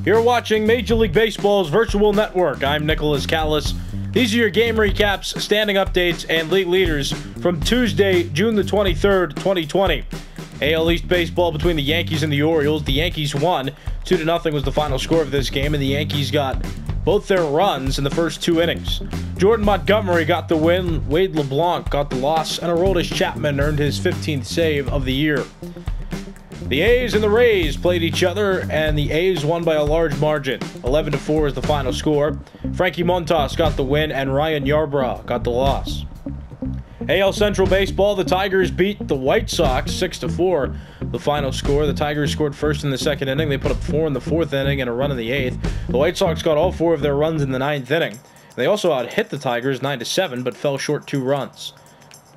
You're watching Major League Baseball's virtual network. I'm Nicholas Callis. These are your game recaps, standing updates, and league leaders from Tuesday, June the 23rd, 2020. AL East baseball between the Yankees and the Orioles. The Yankees won. 2-0 was the final score of this game, and the Yankees got both their runs in the first two innings. Jordan Montgomery got the win, Wade LeBlanc got the loss, and Aroldis Chapman earned his 15th save of the year. The A's and the Rays played each other, and the A's won by a large margin. 11-4 is the final score. Frankie Montas got the win, and Ryan Yarbrough got the loss. AL Central Baseball, the Tigers beat the White Sox 6-4. The final score, the Tigers scored first in the second inning. They put up 4 in the fourth inning and a run in the eighth. The White Sox got all 4 of their runs in the ninth inning. They also out-hit the Tigers 9-7, but fell short 2 runs.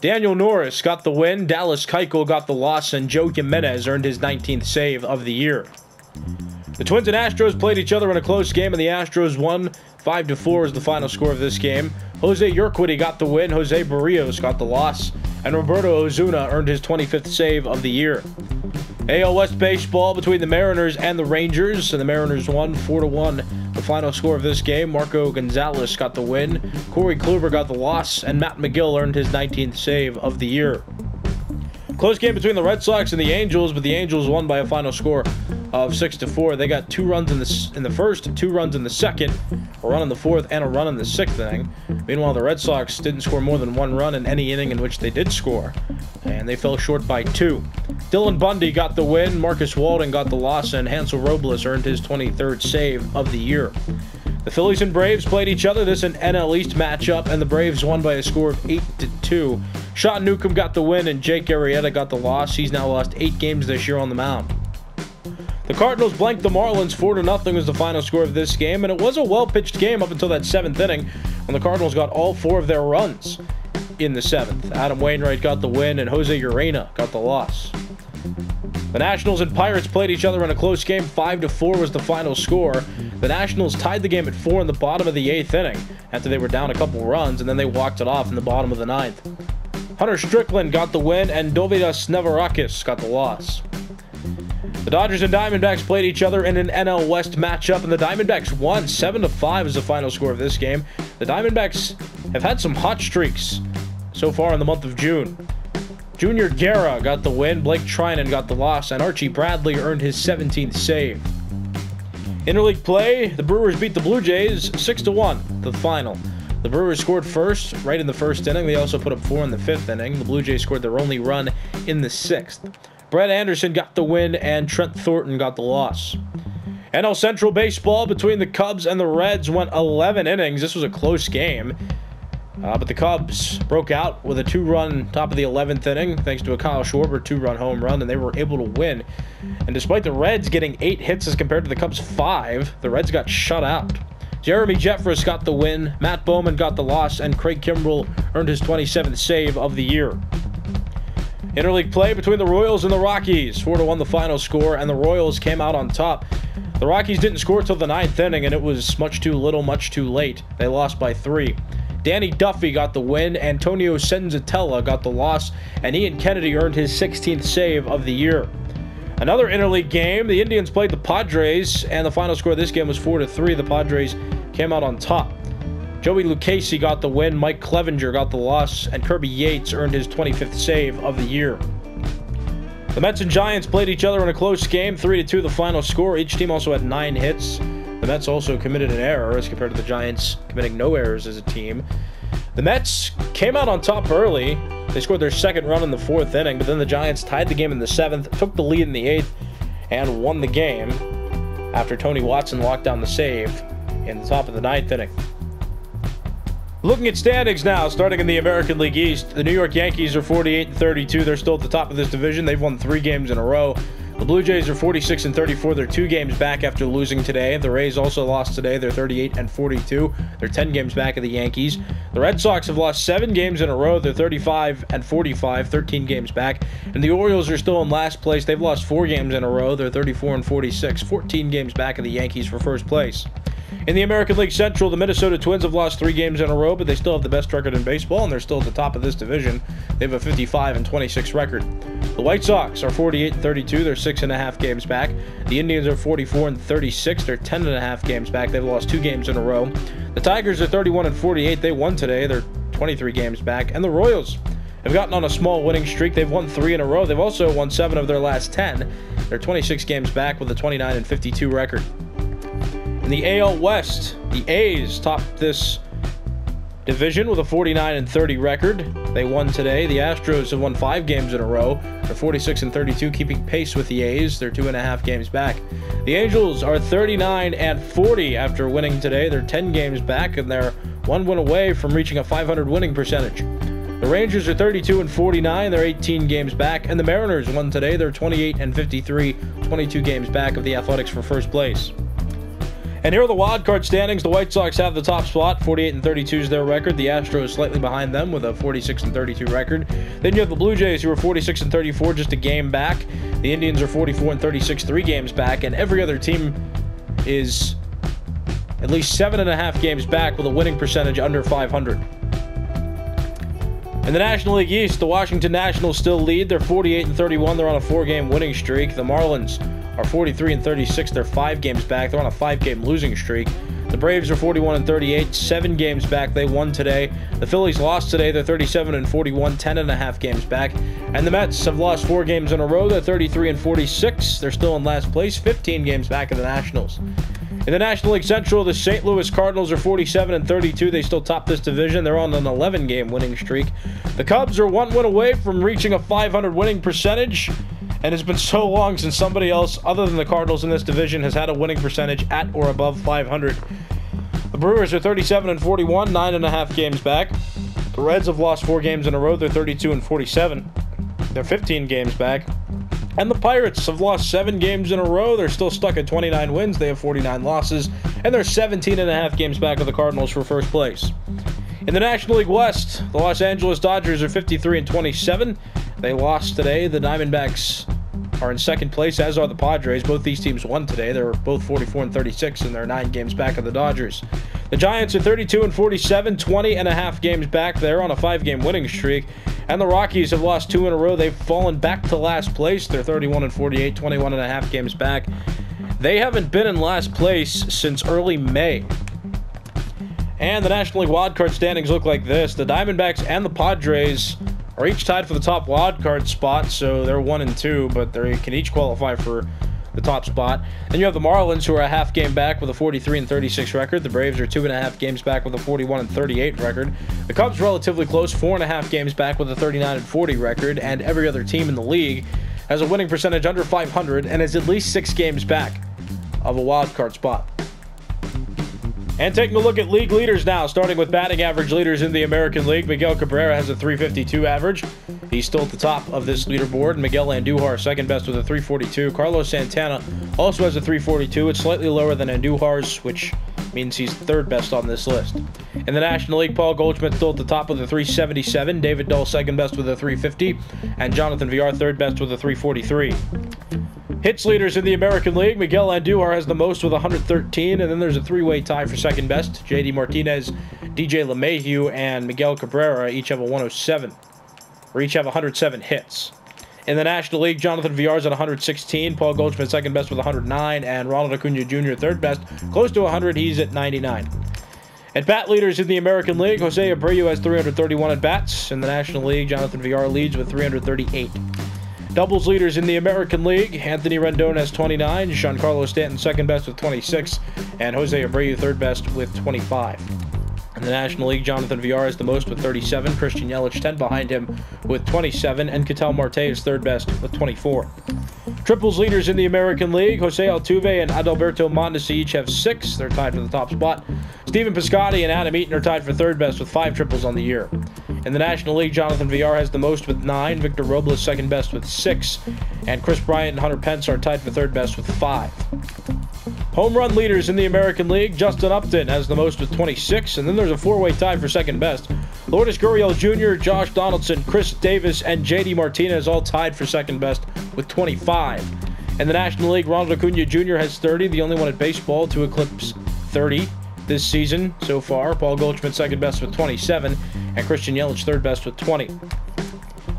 Daniel Norris got the win, Dallas Keuchel got the loss, and Joe Jimenez earned his 19th save of the year. The Twins and Astros played each other in a close game, and the Astros won 5-4 is the final score of this game. Jose Urquidy got the win, Jose Barrios got the loss, and Roberto Ozuna earned his 25th save of the year. AL West baseball between the Mariners and the Rangers, and the Mariners won 4-1. The final score of this game, Marco Gonzalez got the win, Corey Kluber got the loss, and Matt McGill earned his 19th save of the year. Close game between the Red Sox and the Angels, but the Angels won by a final score of 6-4. They got 2 runs in the first, 2 runs in the second, a run in the fourth, and a run in the sixth inning. Meanwhile, the Red Sox didn't score more than 1 run in any inning in which they did score, and they fell short by 2. Dylan Bundy got the win, Marcus Walden got the loss, and Hansel Robles earned his 23rd save of the year. The Phillies and Braves played each other. This is an NL East matchup, and the Braves won by a score of 8-2. Sean Newcomb got the win, and Jake Arrieta got the loss. He's now lost 8 games this year on the mound. The Cardinals blanked the Marlins 4-0 was the final score of this game, and it was a well-pitched game up until that 7th inning when the Cardinals got all 4 of their runs in the 7th. Adam Wainwright got the win, and Jose Urena got the loss. The Nationals and Pirates played each other in a close game. 5-4 was the final score. The Nationals tied the game at 4 in the bottom of the 8th inning after they were down a couple runs, and then they walked it off in the bottom of the 9th. Hunter Strickland got the win, and Dovydas Nevarakis got the loss. The Dodgers and Diamondbacks played each other in an NL West matchup, and the Diamondbacks won 7-5 is the final score of this game. The Diamondbacks have had some hot streaks so far in the month of June. Junior Guerra got the win, Blake Trinan got the loss, and Archie Bradley earned his 17th save. Interleague play, the Brewers beat the Blue Jays 6-1, the final. The Brewers scored first, right in the first inning. They also put up 4 in the 5th inning. The Blue Jays scored their only run in the 6th. Brett Anderson got the win, and Trent Thornton got the loss. NL Central baseball between the Cubs and the Reds went 11 innings. This was a close game. But the Cubs broke out with a 2-run top of the 11th inning thanks to a Kyle Schwarber 2-run home run, and they were able to win. And despite the Reds getting 8 hits as compared to the Cubs' 5, the Reds got shut out. Jeremy Jeffress got the win, Matt Bowman got the loss, and Craig Kimbrell earned his 27th save of the year. Interleague play between the Royals and the Rockies. 4-1 the final score, and the Royals came out on top. The Rockies didn't score till the 9th inning, and it was much too little, much too late. They lost by 3. Danny Duffy got the win, Antonio Senzatella got the loss, and Ian Kennedy earned his 16th save of the year. Another interleague game, the Indians played the Padres, and the final score of this game was 4-3. The Padres came out on top. Joey Lucchesi got the win, Mike Clevenger got the loss, and Kirby Yates earned his 25th save of the year. The Mets and Giants played each other in a close game, 3-2 the final score. Each team also had 9 hits. The Mets also committed an error as compared to the Giants committing no errors as a team. The Mets came out on top early. They scored their 2nd run in the 4th inning, but then the Giants tied the game in the 7th, took the lead in the 8th, and won the game after Tony Watson locked down the save in the top of the 9th inning. Looking at standings now, starting in the American League East, the New York Yankees are 48-32. They're still at the top of this division. They've won 3 games in a row. The Blue Jays are 46-34. They're 2 games back after losing today. The Rays also lost today. They're 38-42. They're 10 games back of the Yankees. The Red Sox have lost 7 games in a row. They're 35-45, 13 games back. And the Orioles are still in last place. They've lost 4 games in a row. They're 34-46, 14 games back of the Yankees for first place. In the American League Central, the Minnesota Twins have lost 3 games in a row, but they still have the best record in baseball, and they're still at the top of this division. They have a 55-26 record. The White Sox are 48-32. They're 6.5 games back. The Indians are 44-36. They're 10.5 games back. They've lost 2 games in a row. The Tigers are 31-48. They won today. They're 23 games back. And the Royals have gotten on a small winning streak. They've won 3 in a row. They've also won 7 of their last 10. They're 26 games back with a 29-52 record. In the AL West, the A's top this division with a 49-30 record. They won today. The Astros have won 5 games in a row. They're 46-32, keeping pace with the A's. They're 2.5 games back. The Angels are 39-40 after winning today. They're 10 games back, and they're 1 win away from reaching a 500 winning percentage. The Rangers are 32-49. They're 18 games back, and the Mariners won today. They're 28-53, 22 games back of the Athletics for first place. And here are the wild card standings. The White Sox have the top spot. 48-32 is their record. The Astros slightly behind them with a 46-32 record. Then you have the Blue Jays, who are 46-34, just a game back. The Indians are 44-36, 3 games back. And every other team is at least 7.5 games back with a winning percentage under 500. In the National League East, the Washington Nationals still lead. They're 48-31. They're on a 4-game winning streak. The Marlins are 43-36. They're 5 games back. They're on a 5-game losing streak. The Braves are 41-38, 7 games back. They won today. The Phillies lost today. They're 37-41, 10.5 games back. And the Mets have lost 4 games in a row. They're 33-46. They're still in last place, 15 games back of the Nationals. In the National League Central, the St. Louis Cardinals are 47-32. They still top this division. They're on an 11-game winning streak. The Cubs are 1 win away from reaching a 500 winning percentage. And it's been so long since somebody else other than the Cardinals in this division has had a winning percentage at or above 500. The Brewers are 37-41, 9.5 games back. The Reds have lost 4 games in a row. They're 32-47. They're 15 games back. And the Pirates have lost 7 games in a row. They're still stuck at 29 wins. They have 49 losses. And they're 17.5 games back of the Cardinals for first place. In the National League West, the Los Angeles Dodgers are 53-27. They lost today. The Diamondbacks are in second place, as are the Padres. Both these teams won today. They're both 44-36, and they're 9 games back of the Dodgers. The Giants are 32-47, 20.5 games back. They're on a 5-game winning streak. And the Rockies have lost 2 in a row. They've fallen back to last place. They're 31-48, 21.5 games back. They haven't been in last place since early May. And the National League wildcard standings look like this. The Diamondbacks and the Padres are each tied for the top wildcard spot, so they're 1 and 2, but they can each qualify for the top spot. Then you have the Marlins, who are a half game back with a 43-36 record. The Braves are 2.5 games back with a 41-38 record. The Cubs relatively close, 4.5 games back with a 39-40 record, and every other team in the league has a winning percentage under 500 and is at least 6 games back of a wild card spot. And taking a look at league leaders now, starting with batting average leaders in the American League. Miguel Cabrera has a .352 average. He's still at the top of this leaderboard. Miguel Andujar, second best with a .342. Carlos Santana also has a .342. It's slightly lower than Andujar's, which means he's third best on this list. In the National League, Paul Goldschmidt still at the top with a .377. David Dahl, second best with a .350. And Jonathan Villar, third best with a .343. Hits leaders in the American League, Miguel Andujar has the most with 113, and then there's a 3-way tie for second best. J.D. Martinez, DJ LeMahieu, and Miguel Cabrera each have a 107, or each have 107 hits. In the National League, Jonathan Villar's at 116, Paul Goldschmidt second best with 109, and Ronald Acuna Jr. third best, close to 100, he's at 99. At bat leaders in the American League, Jose Abreu has 331 at bats. In the National League, Jonathan Villar leads with 338. Doubles leaders in the American League, Anthony Rendon has 29, Giancarlo Stanton second best with 26, and Jose Abreu third best with 25. In the National League, Jonathan Villar is the most with 37, Christian Yelich 10 behind him with 27, and Ketel Marte is third best with 24. Triples leaders in the American League, Jose Altuve and Adalberto Mondesi each have 6. They're tied for the top spot. Steven Piscotty and Adam Eaton are tied for third best with 5 triples on the year. In the National League, Jonathan Villar has the most with 9, Victor Robles second best with 6, and Chris Bryant and Hunter Pence are tied for third best with 5. Home run leaders in the American League, Justin Upton has the most with 26, and then there's a 4-way tie for second best. Lourdes Gurriel Jr., Josh Donaldson, Chris Davis, and J.D. Martinez all tied for second best with 25. In the National League, Ronald Acuna Jr. has 30, the only one at baseball to eclipse 30 this season so far. Paul Goldschmidt second best with 27, and Christian Yelich third best with 20.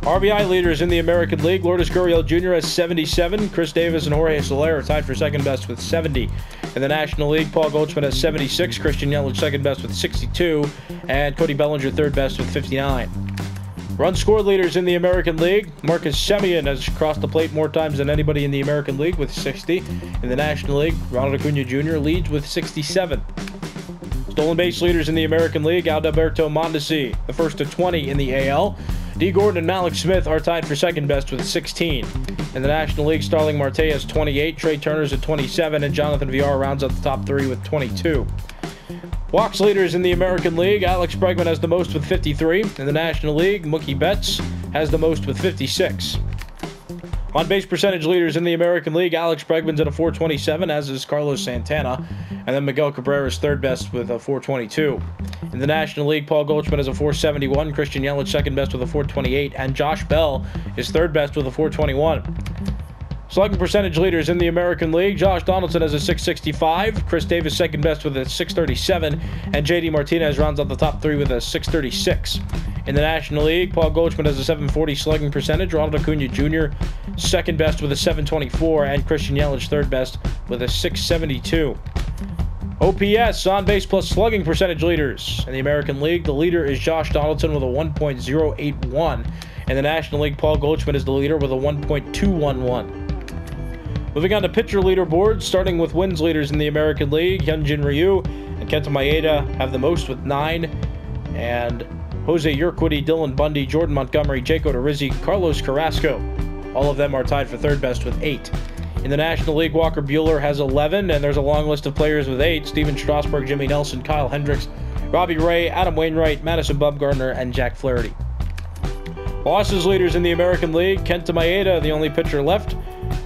RBI leaders in the American League, Lourdes Gurriel Jr. has 77. Chris Davis and Jorge Soler are tied for second best with 70. In the National League, Paul Goldschmidt has 76. Christian Yelich second best with 62. And Cody Bellinger third best with 59. Run scored leaders in the American League, Marcus Semien has crossed the plate more times than anybody in the American League with 60. In the National League, Ronald Acuna Jr. leads with 67. Stolen base leaders in the American League, Adalberto Mondesi, the first to 20 in the AL. D. Gordon and Malik Smith are tied for second best with 16. In the National League, Starling Marte has 28, Trey Turner's at 27, and Jonathan Villar rounds out the top three with 22. Walks leaders in the American League, Alex Bregman has the most with 53. In the National League, Mookie Betts has the most with 56. On base percentage leaders in the American League, Alex Bregman's at a 427, as is Carlos Santana, and then Miguel Cabrera's third best with a 422. In the National League, Paul Goldschmidt has a 471, Christian Yelich second best with a 428, and Josh Bell is third best with a 421. Slugging percentage leaders in the American League, Josh Donaldson has a 665, Chris Davis second best with a 637, and JD Martinez rounds out the top three with a 636. In the National League, Paul Goldschmidt has a 740 slugging percentage, Ronald Acuna Jr. second best with a 724, and Christian Yelich third best with a 672. OPS, on-base plus slugging percentage leaders. In the American League, the leader is Josh Donaldson with a 1.081. In the National League, Paul Goldschmidt is the leader with a 1.211. Moving on to pitcher leaderboards, starting with wins leaders in the American League, Hyunjin Ryu and Kenta Maeda have the most with 9, and Jose Urquidy, Dylan Bundy, Jordan Montgomery, Jake Odorizzi, Carlos Carrasco, all of them are tied for third best with 8. In the National League, Walker Buehler has 11, and there's a long list of players with 8. Steven Strasburg, Jimmy Nelson, Kyle Hendricks, Robbie Ray, Adam Wainwright, Madison Bumgarner, and Jack Flaherty. Losses leaders in the American League, Kenta Maeda, the only pitcher left,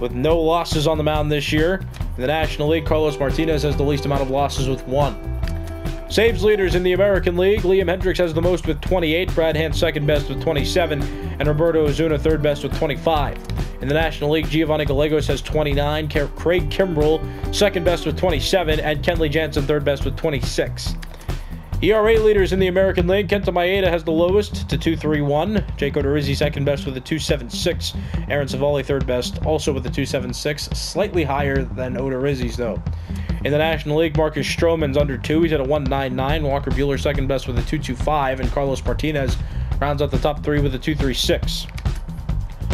with no losses on the mound this year. In the National League, Carlos Martinez has the least amount of losses with 1. Saves leaders in the American League, Liam Hendricks has the most with 28, Brad Hand second best with 27, and Roberto Ozuna third best with 25. In the National League, Giovanni Gallegos has 29, Craig Kimbrell second best with 27, and Kenley Jansen third best with 26. ERA leaders in the American League, Kenta Maeda has the lowest to 2.31. Jake Odorizzi second best with a 2.76. Aaron Savali third best also with a 2.76, slightly higher than Odorizzi's though. In the National League, Marcus Stroman's under 2. He's at a 1.99. Walker Buehler second best with a 2.25, and Carlos Martinez rounds out the top 3 with a 2.36.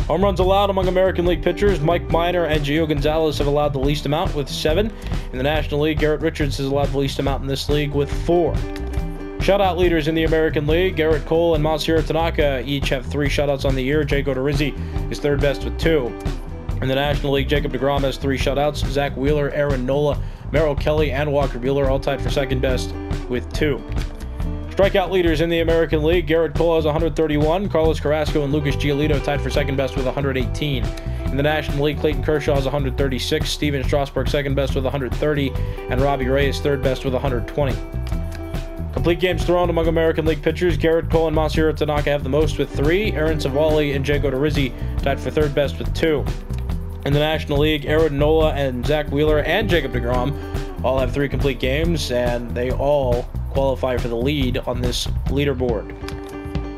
Home runs allowed among American League pitchers, Mike Minor and Gio Gonzalez have allowed the least amount with 7. In the National League, Garrett Richards has allowed the least amount in this league with 4. Shutout leaders in the American League, Garrett Cole and Masahiro Tanaka each have 3 shutouts on the year. Jake Odorizzi is third best with 2. In the National League, Jacob deGrom has 3 shutouts. Zach Wheeler, Aaron Nola, Merrill Kelly, and Walker Buehler all tied for second best with 2. Strikeout leaders in the American League, Garrett Cole has 131. Carlos Carrasco and Lucas Giolito tied for second best with 118. In the National League, Clayton Kershaw has 136. Steven Strasburg second best with 130. And Robbie Ray is third best with 120. Complete games thrown among American League pitchers, Garrett Cole and Masahiro Tanaka have the most with 3. Aaron Savali and Jake Odorizzi tied for third best with 2. In the National League, Aaron Nola and Zach Wheeler and Jacob deGrom all have 3 complete games, and they all qualify for the lead on this leaderboard.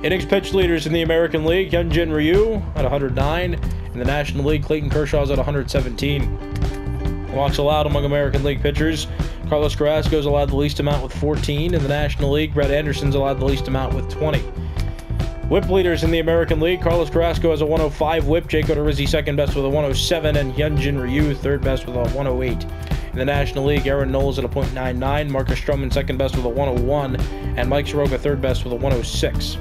Innings pitched leaders in the American League, Hyunjin Ryu at 109. In the National League, Clayton Kershaw's at 117. Walks allowed among American League pitchers, Carlos Carrasco's allowed the least amount with 14. In the National League, Brett Anderson's allowed the least amount with 20. Whip leaders in the American League, Carlos Carrasco has a 105 whip, Jake Odorizzi second best with a 107, and Hyunjin Ryu third best with a 108. In the National League, Aaron Nola's at a .99, Marcus Stroman second best with a 101, and Mike Soroka third best with a 106.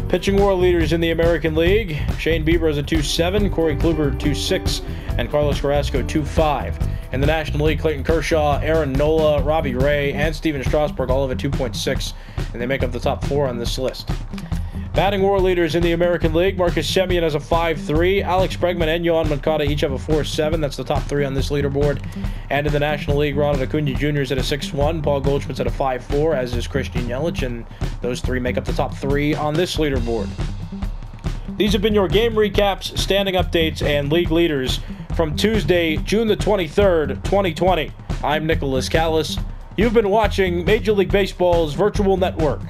Pitching WAR leaders in the American League, Shane Bieber has a 2.7, Corey Kluber 2.6, and Carlos Carrasco 2.5. In the National League, Clayton Kershaw, Aaron Nola, Robbie Ray, and Steven Strasburg all have a 2.6, and they make up the top 4 on this list. Batting WAR leaders in the American League, Marcus Semien has a 5.3, Alex Bregman and Yohan Moncada each have a 4.7. That's the top 3 on this leaderboard. And in the National League, Ronald Acuna Jr. is at a 6.1, Paul Goldschmidt's at a 5.4, as is Christian Yelich, and those 3 make up the top 3 on this leaderboard. These have been your game recaps, standing updates, and league leaders from Tuesday, June the 23rd, 2020. I'm Nicholas Callis. You've been watching Major League Baseball's virtual network.